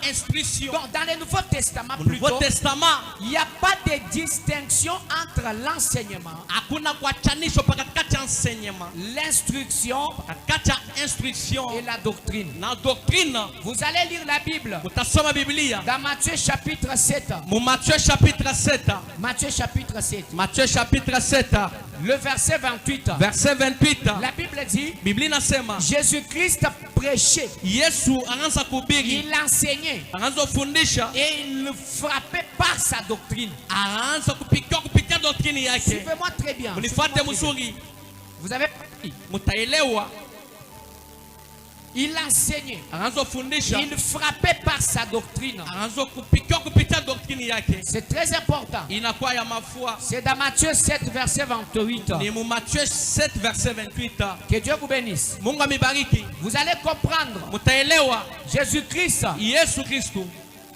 instruction. Donc dans le Nouveau Testament, Nouveau Testament, il n'y a pas de distinction entre l'enseignement, l'instruction et la doctrine. Vous allez lire la Bible dans Matthieu chapitre 7. Matthieu chapitre 7. Matthieu chapitre 7. Le verset 28. Verset 28. La Bible dit, Biblia inasema Jésus-Christ prêchait. Yesu anaanza kuhubiri, Il enseignait. anaanza kufundisha, Et il frappait par sa doctrine. anaanza kupitia doctrine yake. Suivez-moi très bien. Mnifuate mzuri. Vous avez compris? Mtaelewa. Il enseignait. Anaanza kufundisha, Il frappait par sa doctrine. anaanza kupitia doctrine yake. C'est très important. Inakuwa ya mafua. C'est dans Matthieu 7, verset 28. Ni mu Matthieu 7 verset 28. Que Dieu vous bénisse. Mungu amibariki. Vous allez comprendre. Mtaelewa. Jésus-Christ, Yesu Kristo,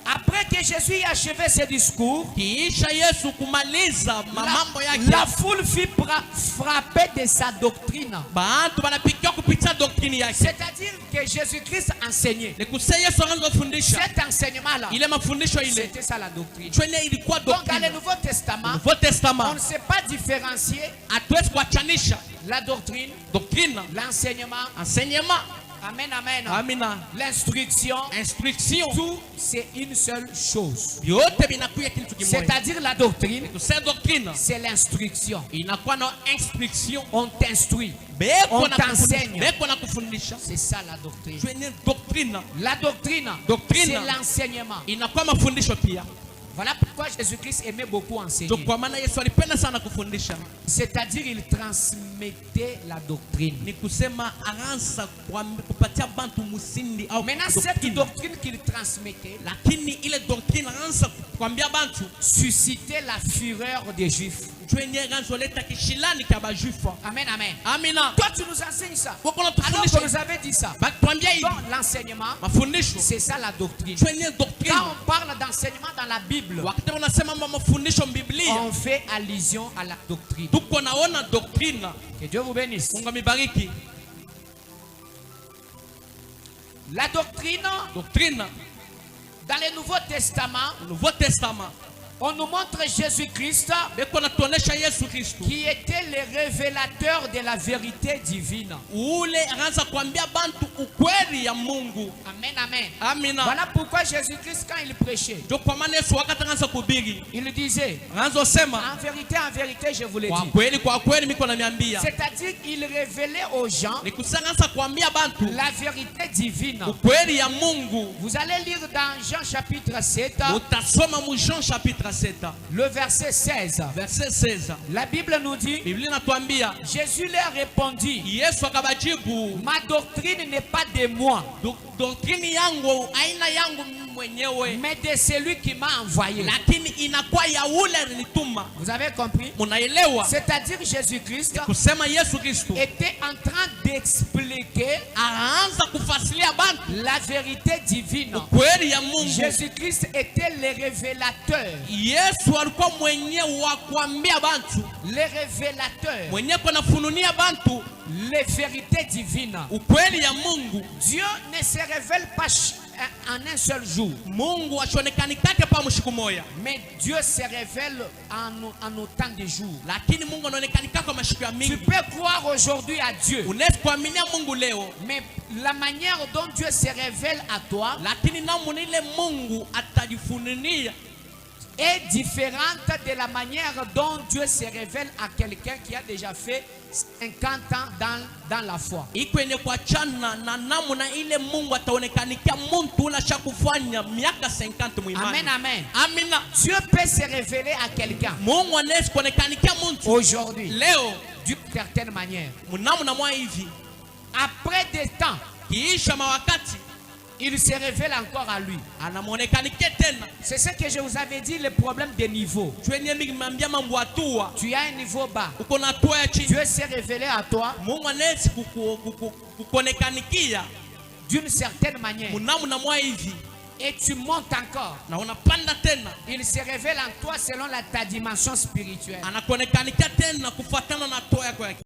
après que Jésus ait achevé ses discours, kiisha Yesu kumaliza mambo yake, la foule fit frapper de sa doctrine. Bantu banapikia kupitia doctrine yake. C'est-à-dire que Jésus-Christ enseignait. Ni kusema Yesu anaanza kufundisha. Cet enseignement-là, Ile mafundisho ile, c'était ça la doctrine. twene ilikuwa Donc dans doctrine. le Nouveau Testament, Nouveau on Testament ne sait pas différencier hatuwezi kuachanisha la doctrine, doctrine, l'enseignement. enseignement. Amen, amen. Amina. L'instruction, Instruction. tout c'est une seule chose. Yote binakuya kitu kimoja. C'est-à-dire la doctrine, Kusema doctrine c'est l'instruction. inakuwa na instruction. On t'instruit. Beko On na t'enseigne. Beko na kufundisha. C'est ça la doctrine. Twene doctrine. La doctrine, Doctrine. c'est l'enseignement. Inakuwa mafundisho pia. Voilà pourquoi Jésus-Christ aimait beaucoup enseigner. Kwa maana Yesu alipenda sana kufundisha. C'est-à-dire il transmettait la doctrine. Ni kusema anaanza kupatia bantu musindi au Maintenant cette doctrine qu'il transmettait lakini ile doctrine anaanza kuambia bantu suscitait la fureur des Juifs. Twenye ganzoleta kishilani kwa bajufa. Amen, amen. Amina. Toi tu nous enseignes ça. Alors Alors qu'on nous avait dit ça. Donc l'enseignement, mafundisho c'est ça la doctrine. twenye doctrine. Quand on parle d'enseignement dans la Bible, Wakati unasema mafundisho Biblia, on fait allusion à la doctrine. tuko naona doctrine. Que Dieu vous bénisse. Mungu amibariki. La doctrine, Doctrine dans le Nouveau Testament, Nouveau Testament. on nous montre Jésus-Christ Beko natuonesha Yesu Kristo. qui était le révélateur de la vérité divine. Ule anaanza kuambia bantu ukweli ya Mungu. Amen, amen. Amina. Voilà pourquoi Jésus-Christ, quand il prêchait, Ndio kwa maana Yesu wakati anaanza kuhubiri, il disait, anaanza sema en vérité, je vous l'ai dit. kwa kweli miko namiambia. C'est-à-dire qu'il révélait aux gens Ni kusanga kuambia bantu la vérité divine. ukweli ya Mungu. Vous allez lire dans Jean chapitre 7, Utasoma mu Jean chapitre 7, le verset 16. verset 16. La Bible nous dit, Biblia inatuambia Jésus leur répondit, Yesu akabajibu, ma doctrine n'est pas de moi, doctrine yangu aina yangu mwenyewe, mais de celui qui m'a envoyé. lakini inakuwa ya ule alinituma. Vous avez compris? Munaelewa? C'est-à-dire Jésus-Christ Kusema Yesu Kristo était en train d'expliquer anaanza kufasilia bantu la vérité divine. ukweli ya Mungu. Jésus-Christ était le révélateur. Yesu alikuwa mwenyewe wa kuambia bantu, Le révélateur. mwenyewe kunafununia bantu Les vérités divines. ukweli ya Mungu. Dieu ne se révèle pas en un seul jour. Mungu ashonekanikake pa mushiku moya, Mais Dieu se révèle en autant de jours. lakini Mungu anaonekanika kwa mashiku ya Tu mingi. peux croire aujourd'hui à Dieu, Unaweza kuaminia Mungu leo, mais la manière dont Dieu se révèle à toi lakini namna ile Mungu atajifununia est différente de la manière dont Dieu se révèle à quelqu'un qui a déjà fait 50 ans dans la foi. ikwenye kuachana na namna ile Mungu ataonekanikia mtu unasha kufanya miaka 50 muimani. Amen, amen. Amina. Dieu peut se révéler à quelqu'un Mungu anaweza kuonekanikia mtu aujourd'hui leo d'une certaine manière. mnamna mwa hivi, Après des temps, kiisha mawakati il se révèle encore à lui. anamuonekanikia tena. C'est ce que je vous avais dit, le problème des niveaux. Twenye mambia mambo atua, Tu as un niveau bas. uko na hatua ya chini. Dieu s'est révélé à toi Mungu anaweza kukuonekanikia d'une certaine manière. mnamna mwa hivi Et tu montes encore. na unapanda tena, Il se révèle en toi selon ta dimension spirituelle. anakuonekanikia tena kufuatana na hatua yako.